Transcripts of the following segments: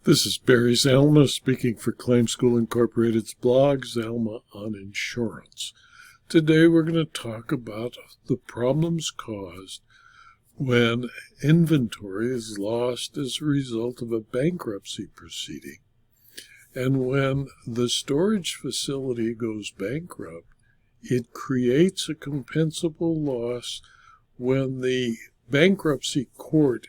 This is Barry Zalma speaking for Claim School Incorporated's blog, Zalma on Insurance. Today we're going to talk about the problems caused when inventory is lost as a result of a bankruptcy proceeding. And when the storage facility goes bankrupt, it creates a compensable loss when the bankruptcy court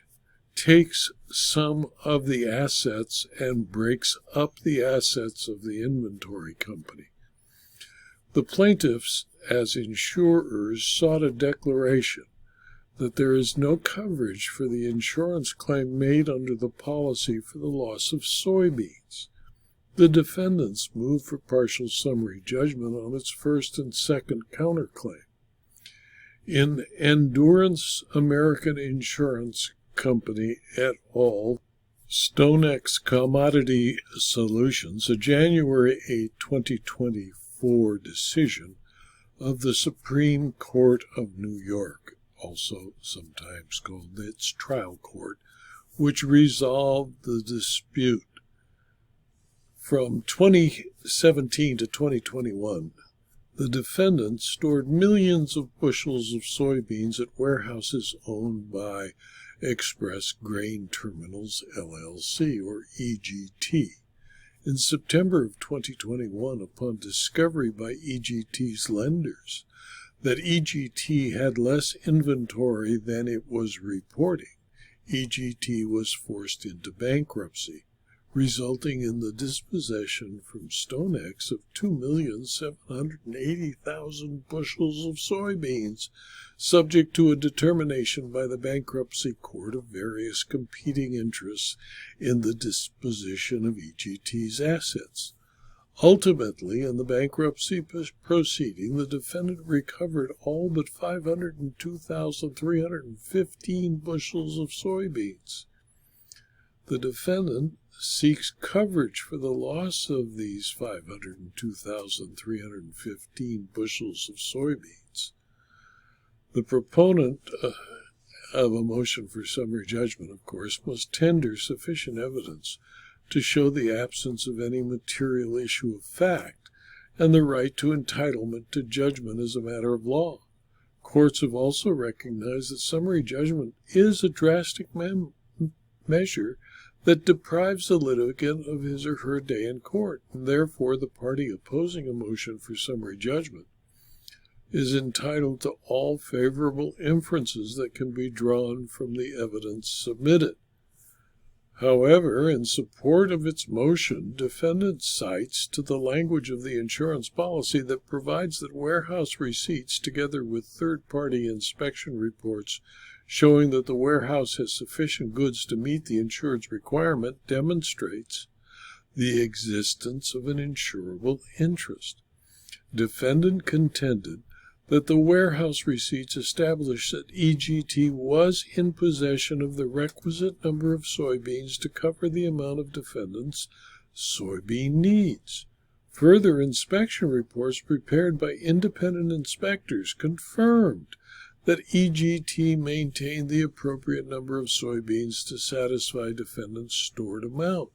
takes some of the assets and breaks up the assets of the inventory company. The plaintiffs, as insurers, sought a declaration that there is no coverage for the insurance claim made under the policy for the loss of soybeans. The defendants moved for partial summary judgment on its first and second counterclaim. In Endurance American Insurance Company et al., StoneX Commodity Solutions, a January 8, 2024 decision of the Supreme Court of New York, also sometimes called its trial court, which resolved the dispute. From 2017 to 2021, the defendant stored millions of bushels of soybeans at warehouses owned by Express Grain Terminals, LLC, or EGT. In September of 2021, upon discovery by EGT's lenders that EGT had less inventory than it was reporting, EGT was forced into bankruptcy, resulting in the dispossession from StoneX of 2,780,000 bushels of soybeans, subject to a determination by the bankruptcy court of various competing interests in the disposition of EGT's assets. Ultimately, in the bankruptcy proceeding, the defendant recovered all but 502,315 bushels of soybeans. The defendant seeks coverage for the loss of these 502,315 bushels of soybeans. The proponent of a motion for summary judgment, of course, must tender sufficient evidence to show the absence of any material issue of fact and the right to entitlement to judgment as a matter of law. Courts have also recognized that summary judgment is a drastic measure that deprives the litigant of his or her day in court, and therefore the party opposing a motion for summary judgment is entitled to all favorable inferences that can be drawn from the evidence submitted. However, in support of its motion, defendant cites to the language of the insurance policy that provides that warehouse receipts, together with third-party inspection reports showing that the warehouse has sufficient goods to meet the insured's requirement, demonstrates the existence of an insurable interest. Defendant contended that the warehouse receipts established that EGT was in possession of the requisite number of soybeans to cover the amount of defendant's soybean needs. Further inspection reports prepared by independent inspectors confirmed that EGT maintained the appropriate number of soybeans to satisfy defendant's stored amount.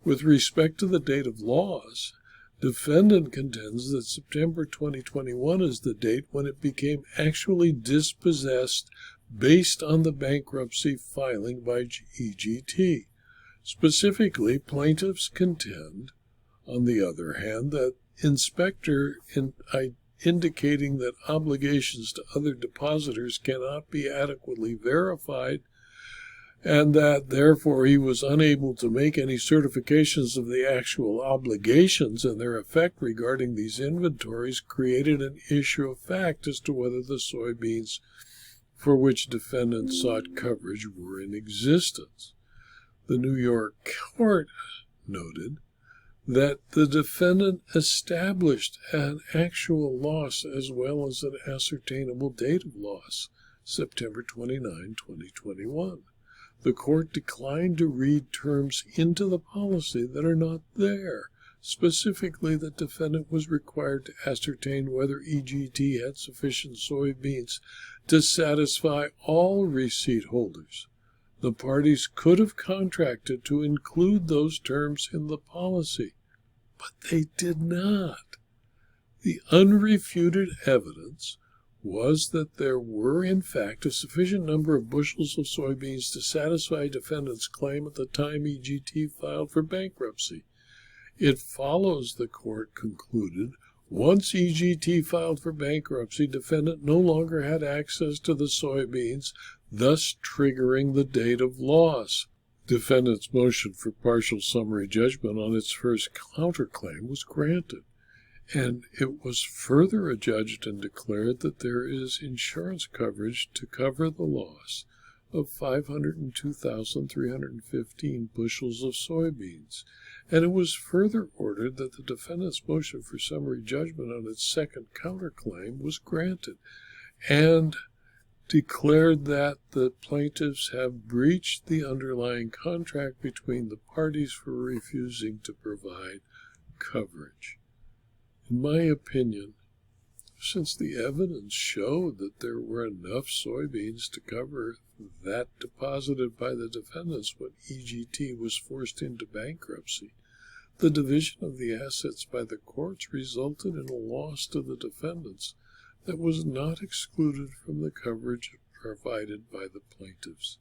With respect to the date of loss, defendant contends that September 2021 is the date when it became actually dispossessed based on the bankruptcy filing by EGT. Specifically, plaintiffs contend, on the other hand, that inspector indicating that obligations to other depositors cannot be adequately verified, and that therefore he was unable to make any certifications of the actual obligations and their effect regarding these inventories, created an issue of fact as to whether the soybeans for which defendants sought coverage were in existence. The New York court noted that the defendant established an actual loss as well as an ascertainable date of loss, September 29, 2021. The court declined to read terms into the policy that are not there. Specifically, the defendant was required to ascertain whether EGT had sufficient soybeans to satisfy all receipt holders. The parties could have contracted to include those terms in the policy, but they did not. The unrefuted evidence was that there were, in fact, a sufficient number of bushels of soybeans to satisfy defendant's claim at the time EGT filed for bankruptcy. It follows, the court concluded, once EGT filed for bankruptcy, defendant no longer had access to the soybeans, thus triggering the date of loss. Defendant's motion for partial summary judgment on its first counterclaim was granted, and it was further adjudged and declared that there is insurance coverage to cover the loss of 502,315 bushels of soybeans, and it was further ordered that the defendant's motion for summary judgment on its second counterclaim was granted, and declared that the plaintiffs have breached the underlying contract between the parties for refusing to provide coverage. In my opinion, since the evidence showed that there were enough soybeans to cover that deposited by the defendants when EGT was forced into bankruptcy, the division of the assets by the courts resulted in a loss to the defendants that was not excluded from the coverage provided by the plaintiffs,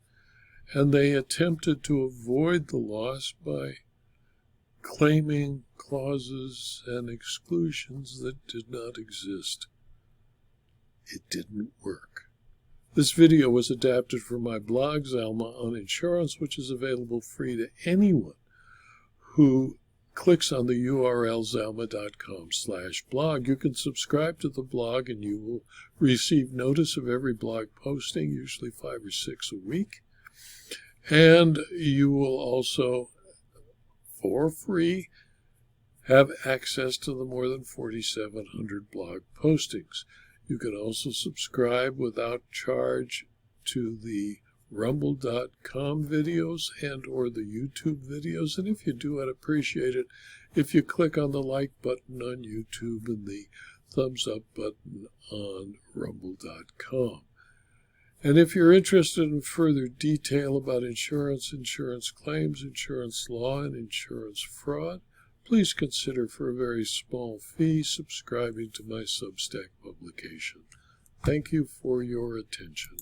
and they attempted to avoid the loss by claiming clauses and exclusions that did not exist. It didn't work. This video was adapted from my blog, Zalma on Insurance, which is available free to anyone who clicks on the URL zalma.com/blog. You can subscribe to the blog and you will receive notice of every blog posting, usually 5 or 6 a week. And you will also, for free, have access to the more than 4,700 blog postings. You can also subscribe without charge to the rumble.com videos and or the YouTube videos. And if you do, I'd appreciate it if you click on the like button on YouTube and the thumbs up button on rumble.com. And if you're interested in further detail about insurance, insurance claims, insurance law, and insurance fraud, please consider, for a very small fee, subscribing to my Substack publication. Thank you for your attention.